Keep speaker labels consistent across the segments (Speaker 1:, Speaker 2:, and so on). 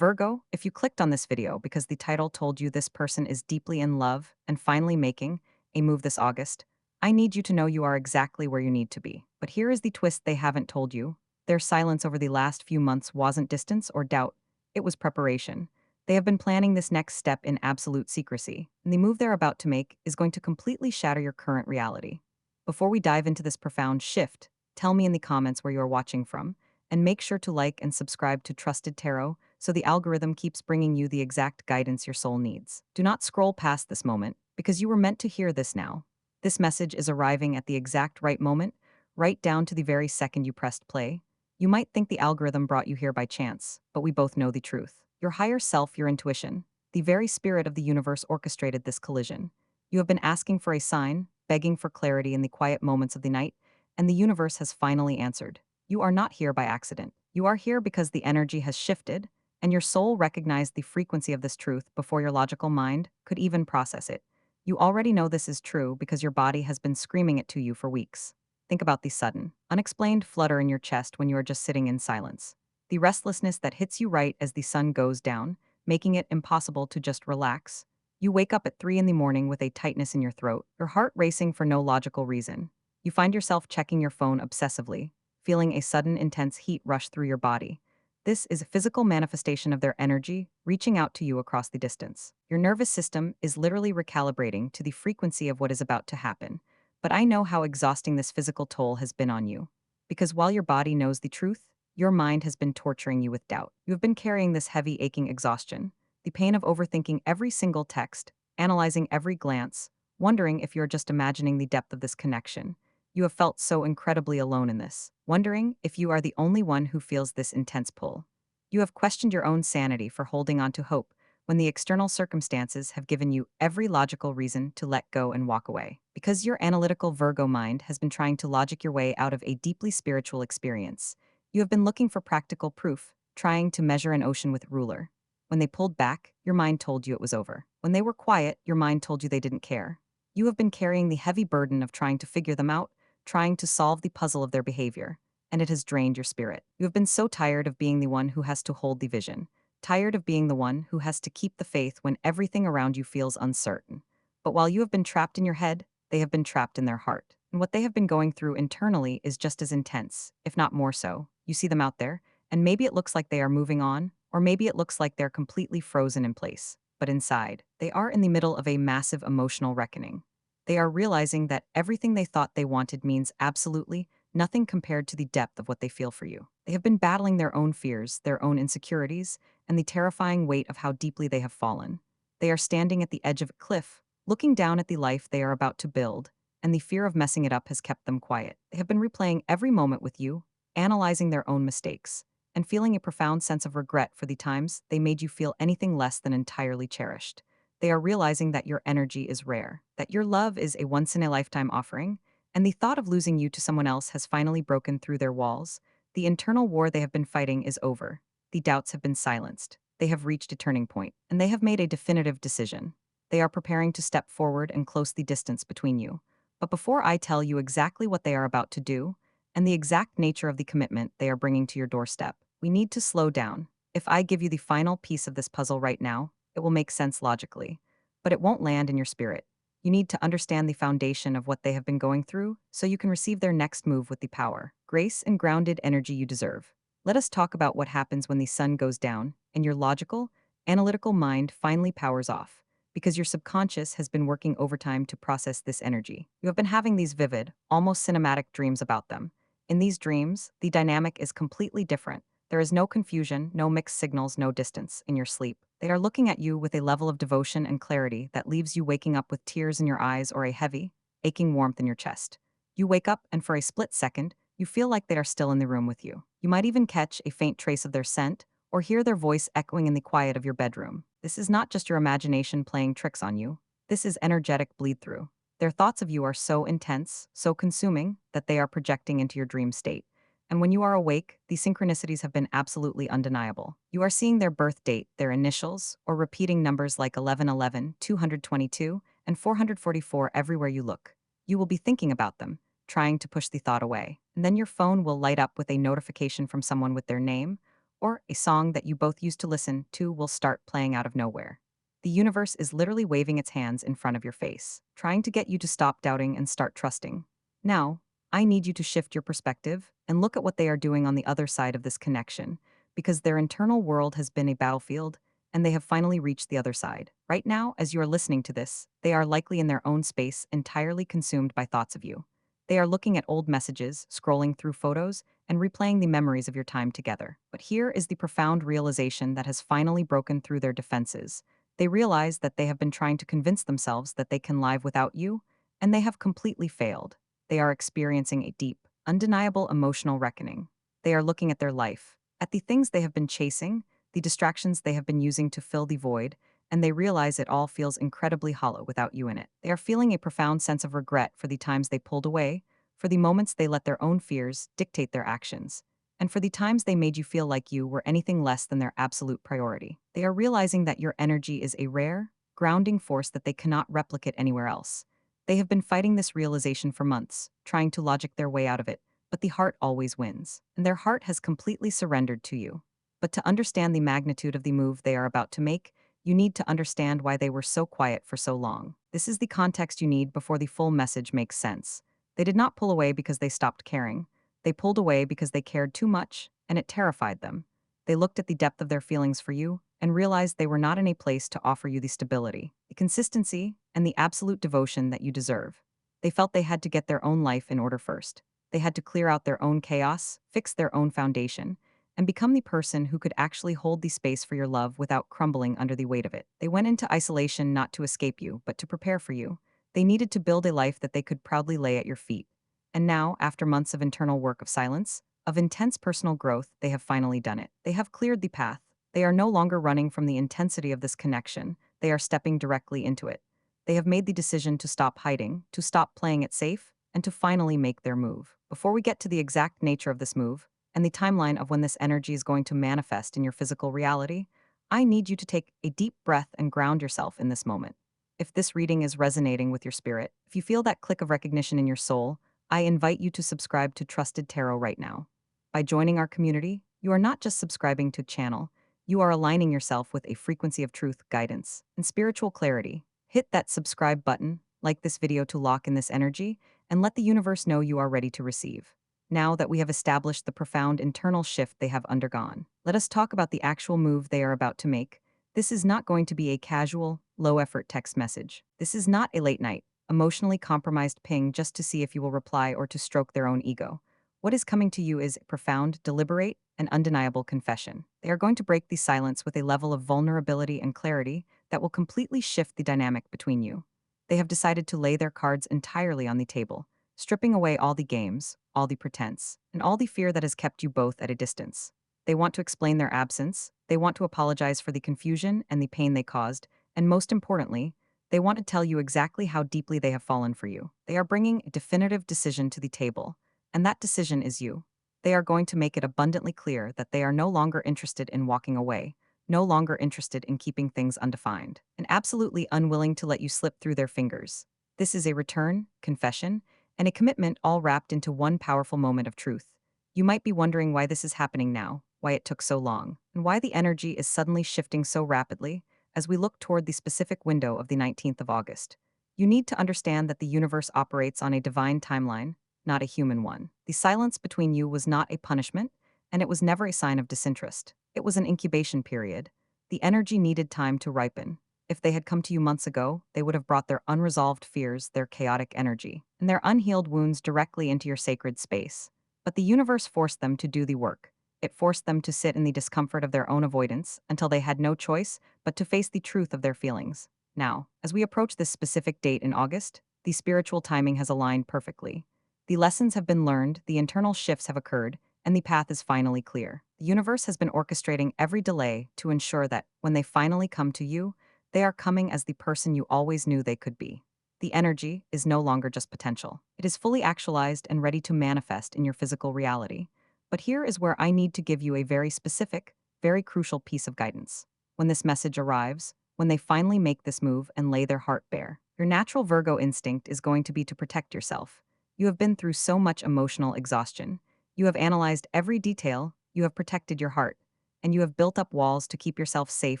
Speaker 1: Virgo, if you clicked on this video because the title told you this person is deeply in love and finally making a move this August, I need you to know you are exactly where you need to be. But here is the twist they haven't told you. Their silence over the last few months wasn't distance or doubt, it was preparation. They have been planning this next step in absolute secrecy, and the move they're about to make is going to completely shatter your current reality. Before we dive into this profound shift, tell me in the comments where you are watching from, and make sure to like and subscribe to Trusted Tarot so the algorithm keeps bringing you the exact guidance your soul needs. Do not scroll past this moment, because you were meant to hear this now. This message is arriving at the exact right moment, right down to the very second you pressed play. You might think the algorithm brought you here by chance, but we both know the truth. Your higher self, your intuition, the very spirit of the universe orchestrated this collision. You have been asking for a sign, begging for clarity in the quiet moments of the night, and the universe has finally answered. You are not here by accident. You are here because the energy has shifted, and your soul recognized the frequency of this truth before your logical mind could even process it. You already know this is true because your body has been screaming it to you for weeks. Think about the sudden, unexplained flutter in your chest when you are just sitting in silence. The restlessness that hits you right as the sun goes down, making it impossible to just relax. You wake up at 3 in the morning with a tightness in your throat, your heart racing for no logical reason. You find yourself checking your phone obsessively, feeling a sudden intense heat rush through your body. This is a physical manifestation of their energy reaching out to you across the distance. Your nervous system is literally recalibrating to the frequency of what is about to happen. But I know how exhausting this physical toll has been on you. Because while your body knows the truth, your mind has been torturing you with doubt. You have been carrying this heavy, aching exhaustion, the pain of overthinking every single text, analyzing every glance, wondering if you're just imagining the depth of this connection. You have felt so incredibly alone in this, wondering if you are the only one who feels this intense pull. You have questioned your own sanity for holding on to hope when the external circumstances have given you every logical reason to let go and walk away. Because your analytical Virgo mind has been trying to logic your way out of a deeply spiritual experience, you have been looking for practical proof, trying to measure an ocean with a ruler. When they pulled back, your mind told you it was over. When they were quiet, your mind told you they didn't care. You have been carrying the heavy burden of trying to figure them out, trying to solve the puzzle of their behavior, and it has drained your spirit. You have been so tired of being the one who has to hold the vision, tired of being the one who has to keep the faith when everything around you feels uncertain. But while you have been trapped in your head, they have been trapped in their heart. And what they have been going through internally is just as intense, if not more so. You see them out there, and maybe it looks like they are moving on, or maybe it looks like they're completely frozen in place. But inside, they are in the middle of a massive emotional reckoning. They are realizing that everything they thought they wanted means absolutely nothing compared to the depth of what they feel for you. They have been battling their own fears, their own insecurities, and the terrifying weight of how deeply they have fallen. They are standing at the edge of a cliff, looking down at the life they are about to build, and the fear of messing it up has kept them quiet. They have been replaying every moment with you, analyzing their own mistakes, and feeling a profound sense of regret for the times they made you feel anything less than entirely cherished. They are realizing that your energy is rare, that your love is a once-in-a-lifetime offering, and the thought of losing you to someone else has finally broken through their walls. The internal war they have been fighting is over. The doubts have been silenced. They have reached a turning point, and they have made a definitive decision. They are preparing to step forward and close the distance between you. But before I tell you exactly what they are about to do, and the exact nature of the commitment they are bringing to your doorstep, we need to slow down. If I give you the final piece of this puzzle right now, it will make sense logically, but it won't land in your spirit. You need to understand the foundation of what they have been going through so you can receive their next move with the power, grace, and grounded energy you deserve. Let us talk about what happens when the sun goes down and your logical, analytical mind finally powers off, because your subconscious has been working overtime to process this energy. You have been having these vivid, almost cinematic dreams about them. In these dreams, the dynamic is completely different. There is no confusion, no mixed signals, no distance in your sleep. They are looking at you with a level of devotion and clarity that leaves you waking up with tears in your eyes or a heavy, aching warmth in your chest. You wake up, and for a split second, you feel like they are still in the room with you. You might even catch a faint trace of their scent or hear their voice echoing in the quiet of your bedroom. This is not just your imagination playing tricks on you. This is energetic bleed-through. Their thoughts of you are so intense, so consuming, that they are projecting into your dream state. And when you are awake, the synchronicities have been absolutely undeniable. You are seeing their birth date, their initials, or repeating numbers like 1111, 222, and 444 everywhere you look. You will be thinking about them, trying to push the thought away. And then your phone will light up with a notification from someone with their name, or a song that you both used to listen to will start playing out of nowhere. The universe is literally waving its hands in front of your face, trying to get you to stop doubting and start trusting. Now, I need you to shift your perspective and look at what they are doing on the other side of this connection, because their internal world has been a battlefield and they have finally reached the other side. Right now, as you are listening to this, they are likely in their own space, entirely consumed by thoughts of you. They are looking at old messages, scrolling through photos, and replaying the memories of your time together. But here is the profound realization that has finally broken through their defenses. They realize that they have been trying to convince themselves that they can live without you, and they have completely failed. They are experiencing a deep, undeniable emotional reckoning. They are looking at their life, at the things they have been chasing, the distractions they have been using to fill the void, and they realize it all feels incredibly hollow without you in it. They are feeling a profound sense of regret for the times they pulled away, for the moments they let their own fears dictate their actions, and for the times they made you feel like you were anything less than their absolute priority. They are realizing that your energy is a rare, grounding force that they cannot replicate anywhere else. They have been fighting this realization for months, trying to logic their way out of it, but the heart always wins, and their heart has completely surrendered to you. But to understand the magnitude of the move they are about to make, you need to understand why they were so quiet for so long. This is the context you need before the full message makes sense. They did not pull away because they stopped caring. They pulled away because they cared too much, and it terrified them. They looked at the depth of their feelings for you and realized they were not in a place to offer you the stability, the consistency, and the absolute devotion that you deserve. They felt they had to get their own life in order first. They had to clear out their own chaos, fix their own foundation, and become the person who could actually hold the space for your love without crumbling under the weight of it. They went into isolation not to escape you, but to prepare for you. They needed to build a life that they could proudly lay at your feet. And now, after months of internal work of silence, of intense personal growth, they have finally done it. They have cleared the path. They are no longer running from the intensity of this connection. They are stepping directly into it. They have made the decision to stop hiding, to stop playing it safe, and to finally make their move. Before we get to the exact nature of this move, and the timeline of when this energy is going to manifest in your physical reality, I need you to take a deep breath and ground yourself in this moment. If this reading is resonating with your spirit, if you feel that click of recognition in your soul, I invite you to subscribe to Trusted Tarot right now. By joining our community, you are not just subscribing to the channel, you are aligning yourself with a frequency of truth, guidance, and spiritual clarity. Hit that subscribe button, like this video to lock in this energy, and let the universe know you are ready to receive. Now that we have established the profound internal shift they have undergone, let us talk about the actual move they are about to make. This is not going to be a casual, low-effort text message. This is not a late-night, emotionally compromised ping just to see if you will reply or to stroke their own ego. What is coming to you is a profound, deliberate, and undeniable confession. They are going to break the silence with a level of vulnerability and clarity that will completely shift the dynamic between you. They have decided to lay their cards entirely on the table, stripping away all the games, all the pretense, and all the fear that has kept you both at a distance. They want to explain their absence, they want to apologize for the confusion and the pain they caused, and most importantly, they want to tell you exactly how deeply they have fallen for you. They are bringing a definitive decision to the table, and that decision is you. They are going to make it abundantly clear that they are no longer interested in walking away, no longer interested in keeping things undefined, and absolutely unwilling to let you slip through their fingers. This is a return, confession, and a commitment all wrapped into one powerful moment of truth. You might be wondering why this is happening now, why it took so long, and why the energy is suddenly shifting so rapidly as we look toward the specific window of the 19th of August. You need to understand that the universe operates on a divine timeline, not a human one. The silence between you was not a punishment, and it was never a sign of disinterest. It was an incubation period. The energy needed time to ripen. If they had come to you months ago, they would have brought their unresolved fears, their chaotic energy, and their unhealed wounds directly into your sacred space. But the universe forced them to do the work. It forced them to sit in the discomfort of their own avoidance until they had no choice but to face the truth of their feelings. Now, as we approach this specific date in August, the spiritual timing has aligned perfectly. The lessons have been learned, the internal shifts have occurred, and the path is finally clear. The universe has been orchestrating every delay to ensure that, when they finally come to you, they are coming as the person you always knew they could be. The energy is no longer just potential. It is fully actualized and ready to manifest in your physical reality. But here is where I need to give you a very specific, very crucial piece of guidance. When this message arrives, when they finally make this move and lay their heart bare, your natural Virgo instinct is going to be to protect yourself. You have been through so much emotional exhaustion. You have analyzed every detail. You have protected your heart. and you have built up walls to keep yourself safe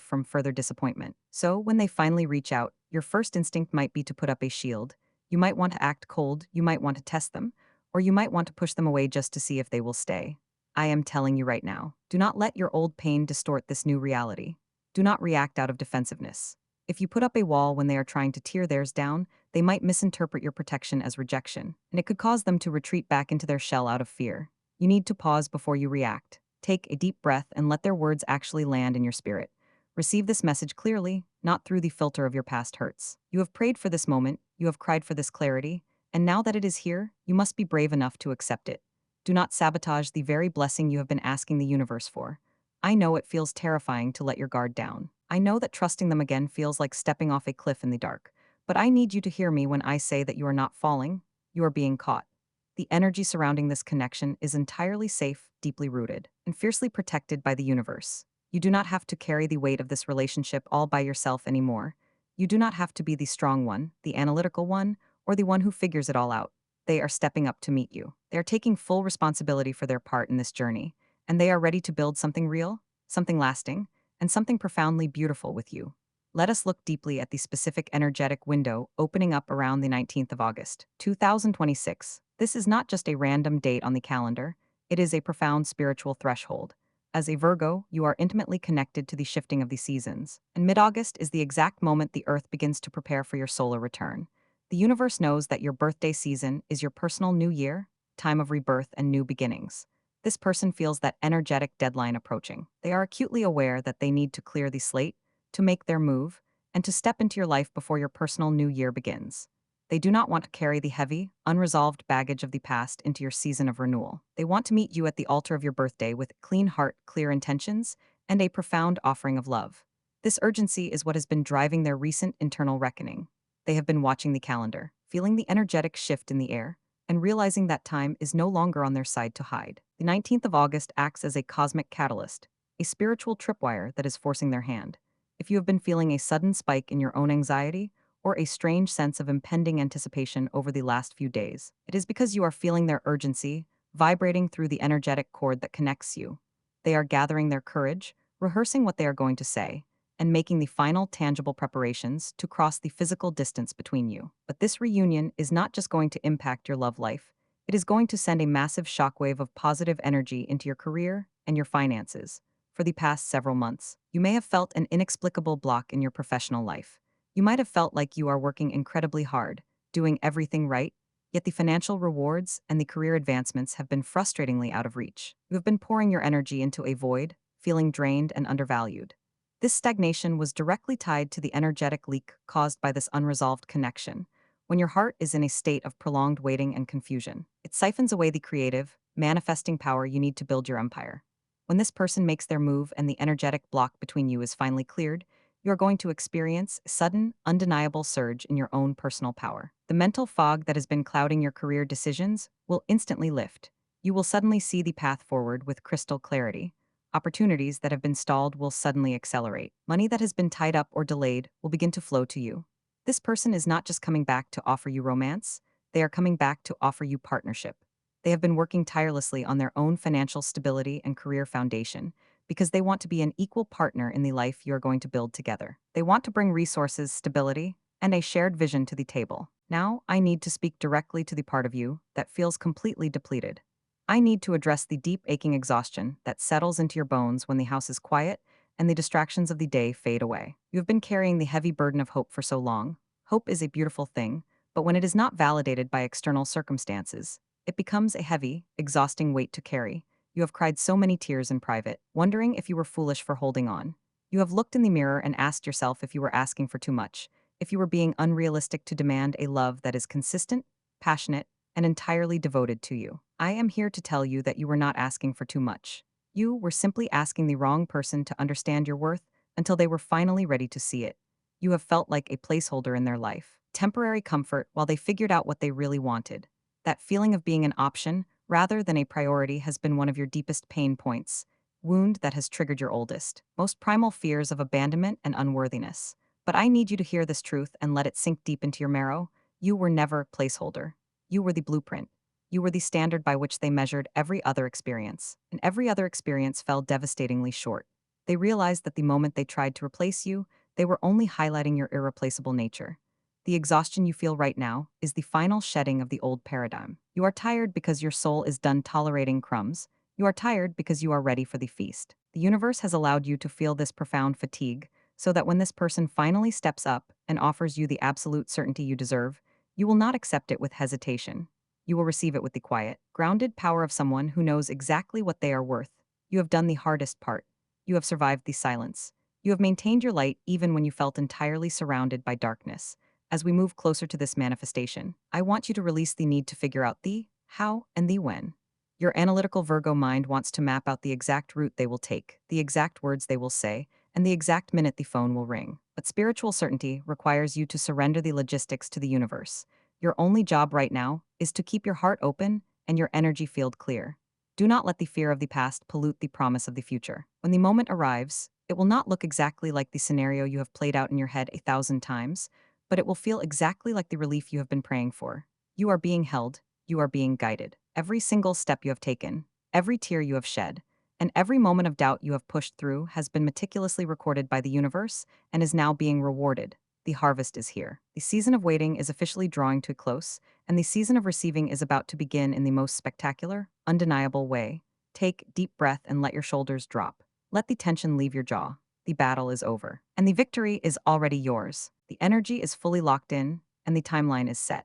Speaker 1: from further disappointment. So, when they finally reach out, your first instinct might be to put up a shield. You might want to act cold, you might want to test them, or you might want to push them away just to see if they will stay. I am telling you right now, do not let your old pain distort this new reality. Do not react out of defensiveness. If you put up a wall when they are trying to tear theirs down, they might misinterpret your protection as rejection, and it could cause them to retreat back into their shell out of fear. You need to pause before you react. Take a deep breath and let their words actually land in your spirit. Receive this message clearly, not through the filter of your past hurts. You have prayed for this moment, you have cried for this clarity, and now that it is here, you must be brave enough to accept it. Do not sabotage the very blessing you have been asking the universe for. I know it feels terrifying to let your guard down. I know that trusting them again feels like stepping off a cliff in the dark. But I need you to hear me when I say that you are not falling, you are being caught. The energy surrounding this connection is entirely safe, deeply rooted, and fiercely protected by the universe. You do not have to carry the weight of this relationship all by yourself anymore. You do not have to be the strong one, the analytical one, or the one who figures it all out. They are stepping up to meet you. They are taking full responsibility for their part in this journey, and they are ready to build something real, something lasting, and something profoundly beautiful with you. Let us look deeply at the specific energetic window opening up around the 19th of August, 2026. This is not just a random date on the calendar, it is a profound spiritual threshold. As a Virgo, you are intimately connected to the shifting of the seasons, and mid-August is the exact moment the Earth begins to prepare for your solar return. The universe knows that your birthday season is your personal new year, time of rebirth and new beginnings. This person feels that energetic deadline approaching. They are acutely aware that they need to clear the slate, to make their move, and to step into your life before your personal new year begins. They do not want to carry the heavy, unresolved baggage of the past into your season of renewal. They want to meet you at the altar of your birthday with clean heart, clear intentions, and a profound offering of love. This urgency is what has been driving their recent internal reckoning. They have been watching the calendar, feeling the energetic shift in the air, and realizing that time is no longer on their side to hide. The 19th of August acts as a cosmic catalyst, a spiritual tripwire that is forcing their hand. If you have been feeling a sudden spike in your own anxiety, or a strange sense of impending anticipation over the last few days, it is because you are feeling their urgency, vibrating through the energetic cord that connects you. They are gathering their courage, rehearsing what they are going to say, and making the final tangible preparations to cross the physical distance between you. But this reunion is not just going to impact your love life, it is going to send a massive shockwave of positive energy into your career and your finances. For the past several months, you may have felt an inexplicable block in your professional life. You might have felt like you are working incredibly hard, doing everything right, yet the financial rewards and the career advancements have been frustratingly out of reach. You have been pouring your energy into a void, feeling drained and undervalued. This stagnation was directly tied to the energetic leak caused by this unresolved connection. When your heart is in a state of prolonged waiting and confusion, it siphons away the creative, manifesting power you need to build your empire. When this person makes their move and the energetic block between you is finally cleared, you are going to experience a sudden, undeniable surge in your own personal power. The mental fog that has been clouding your career decisions will instantly lift. You will suddenly see the path forward with crystal clarity. Opportunities that have been stalled will suddenly accelerate. Money that has been tied up or delayed will begin to flow to you. This person is not just coming back to offer you romance, they are coming back to offer you partnership. They have been working tirelessly on their own financial stability and career foundation because they want to be an equal partner in the life you are going to build together. They want to bring resources, stability, and a shared vision to the table. Now, I need to speak directly to the part of you that feels completely depleted. I need to address the deep aching exhaustion that settles into your bones when the house is quiet and the distractions of the day fade away. You have been carrying the heavy burden of hope for so long. Hope is a beautiful thing, but when it is not validated by external circumstances, it becomes a heavy, exhausting weight to carry. You have cried so many tears in private, wondering if you were foolish for holding on. You have looked in the mirror and asked yourself if you were asking for too much, if you were being unrealistic to demand a love that is consistent, passionate, and entirely devoted to you. I am here to tell you that you were not asking for too much. You were simply asking the wrong person to understand your worth until they were finally ready to see it. You have felt like a placeholder in their life, temporary comfort while they figured out what they really wanted. That feeling of being an option rather than a priority has been one of your deepest pain points, wound that has triggered your oldest, most primal fears of abandonment and unworthiness. But I need you to hear this truth and let it sink deep into your marrow. You were never a placeholder. You were the blueprint. You were the standard by which they measured every other experience, and every other experience fell devastatingly short. They realized that the moment they tried to replace you, they were only highlighting your irreplaceable nature. The exhaustion you feel right now is the final shedding of the old paradigm. You are tired because your soul is done tolerating crumbs. You are tired because you are ready for the feast. The universe has allowed you to feel this profound fatigue so that when this person finally steps up and offers you the absolute certainty you deserve, you will not accept it with hesitation. You will receive it with the quiet, grounded power of someone who knows exactly what they are worth. You have done the hardest part. You have survived the silence. You have maintained your light even when you felt entirely surrounded by darkness. As we move closer to this manifestation, I want you to release the need to figure out the how and the when. Your analytical Virgo mind wants to map out the exact route they will take, the exact words they will say, and the exact minute the phone will ring. But spiritual certainty requires you to surrender the logistics to the universe. Your only job right now is to keep your heart open and your energy field clear. Do not let the fear of the past pollute the promise of the future. When the moment arrives, it will not look exactly like the scenario you have played out in your head 1,000 times, but it will feel exactly like the relief you have been praying for. You are being held, you are being guided. Every single step you have taken, every tear you have shed, and every moment of doubt you have pushed through has been meticulously recorded by the universe and is now being rewarded. The harvest is here. The season of waiting is officially drawing to a close, and the season of receiving is about to begin in the most spectacular, undeniable way. Take deep breath and let your shoulders drop. Let the tension leave your jaw. The battle is over, and the victory is already yours. The energy is fully locked in, and the timeline is set.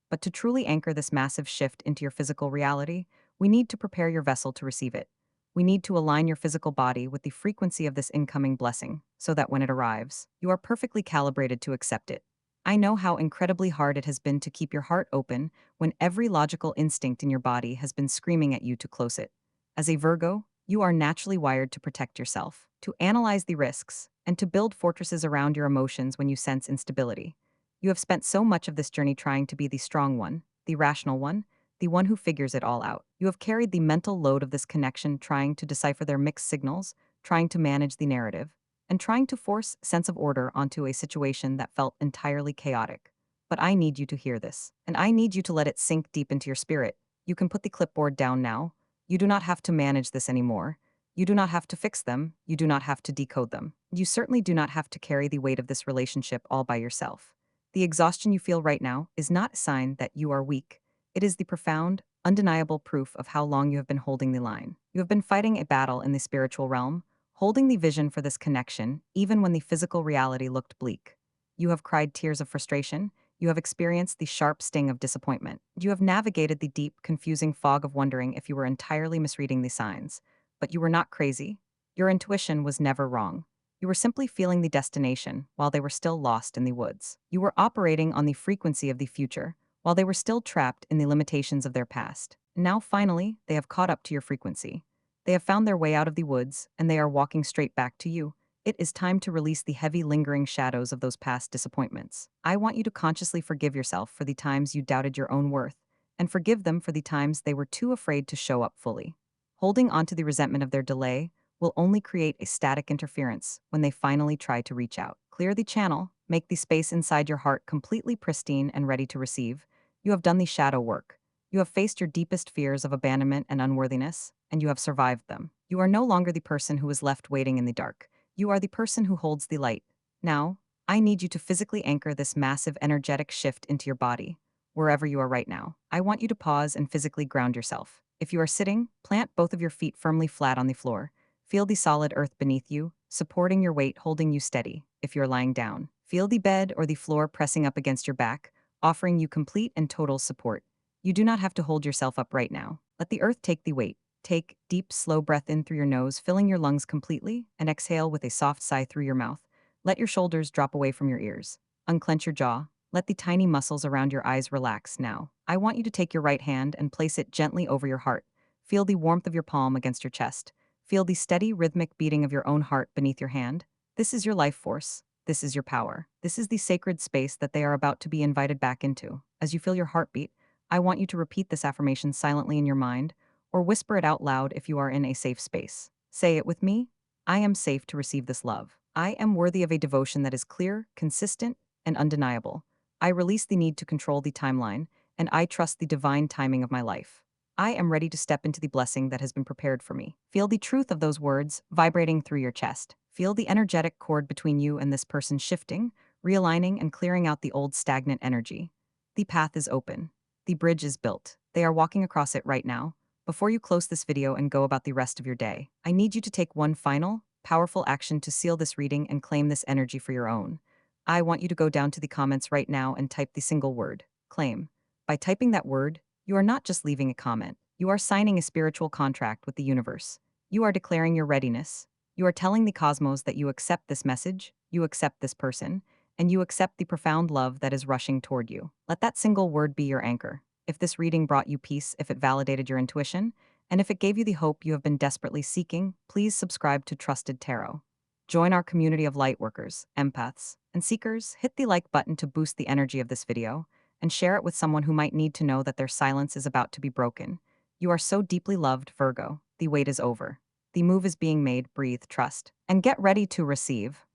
Speaker 1: But to truly anchor this massive shift into your physical reality, we need to prepare your vessel to receive it. We need to align your physical body with the frequency of this incoming blessing, so that when it arrives, you are perfectly calibrated to accept it. I know how incredibly hard it has been to keep your heart open when every logical instinct in your body has been screaming at you to close it. As a Virgo, you are naturally wired to protect yourself, to analyze the risks, and to build fortresses around your emotions when you sense instability. You have spent so much of this journey trying to be the strong one, the rational one, the one who figures it all out. You have carried the mental load of this connection, trying to decipher their mixed signals, trying to manage the narrative, and trying to force sense of order onto a situation that felt entirely chaotic. But I need you to hear this, and I need you to let it sink deep into your spirit. You can put the clipboard down now. You do not have to manage this anymore. You do not have to fix them. You do not have to decode them. You certainly do not have to carry the weight of this relationship all by yourself. The exhaustion you feel right now is not a sign that you are weak. It is the profound, undeniable proof of how long you have been holding the line. You have been fighting a battle in the spiritual realm, holding the vision for this connection, even when the physical reality looked bleak. You have cried tears of frustration. You have experienced the sharp sting of disappointment. You have navigated the deep, confusing fog of wondering if you were entirely misreading the signs. But you were not crazy. Your intuition was never wrong. You were simply feeling the destination while they were still lost in the woods. You were operating on the frequency of the future, while they were still trapped in the limitations of their past. Now, finally, they have caught up to your frequency. They have found their way out of the woods, and they are walking straight back to you. It is time to release the heavy, lingering shadows of those past disappointments. I want you to consciously forgive yourself for the times you doubted your own worth, and forgive them for the times they were too afraid to show up fully. Holding on to the resentment of their delay will only create a static interference when they finally try to reach out. Clear the channel, make the space inside your heart completely pristine and ready to receive. You have done the shadow work. You have faced your deepest fears of abandonment and unworthiness, and you have survived them. You are no longer the person who is left waiting in the dark. You are the person who holds the light. Now, I need you to physically anchor this massive energetic shift into your body. Wherever you are right now, I want you to pause and physically ground yourself. If you are sitting, plant both of your feet firmly flat on the floor. Feel the solid earth beneath you, supporting your weight, holding you steady. If you're lying down, feel the bed or the floor pressing up against your back, offering you complete and total support. You do not have to hold yourself up right now. Let the earth take the weight. Take deep, slow breath in through your nose, filling your lungs completely, and exhale with a soft sigh through your mouth. Let your shoulders drop away from your ears. Unclench your jaw. Let the tiny muscles around your eyes relax now. I want you to take your right hand and place it gently over your heart. Feel the warmth of your palm against your chest. Feel the steady, rhythmic beating of your own heart beneath your hand. This is your life force. This is your power. This is the sacred space that they are about to be invited back into. As you feel your heartbeat, I want you to repeat this affirmation silently in your mind, or whisper it out loud if you are in a safe space. Say it with me. I am safe to receive this love. I am worthy of a devotion that is clear, consistent, and undeniable. I release the need to control the timeline, and I trust the divine timing of my life. I am ready to step into the blessing that has been prepared for me. Feel the truth of those words vibrating through your chest. Feel the energetic cord between you and this person shifting, realigning, and clearing out the old stagnant energy. The path is open. The bridge is built. They are walking across it right now. Before you close this video and go about the rest of your day, I need you to take one final, powerful action to seal this reading and claim this energy for your own. I want you to go down to the comments right now and type the single word, claim. By typing that word, you are not just leaving a comment. You are signing a spiritual contract with the universe. You are declaring your readiness. You are telling the cosmos that you accept this message, you accept this person, and you accept the profound love that is rushing toward you. Let that single word be your anchor. If this reading brought you peace, if it validated your intuition, and if it gave you the hope you have been desperately seeking, please subscribe to Trusted Tarot. Join our community of light workers, empaths, and seekers. Hit the like button to boost the energy of this video, and share it with someone who might need to know that their silence is about to be broken. You are so deeply loved, Virgo. The wait is over. The move is being made. Breathe, trust, and get ready to receive.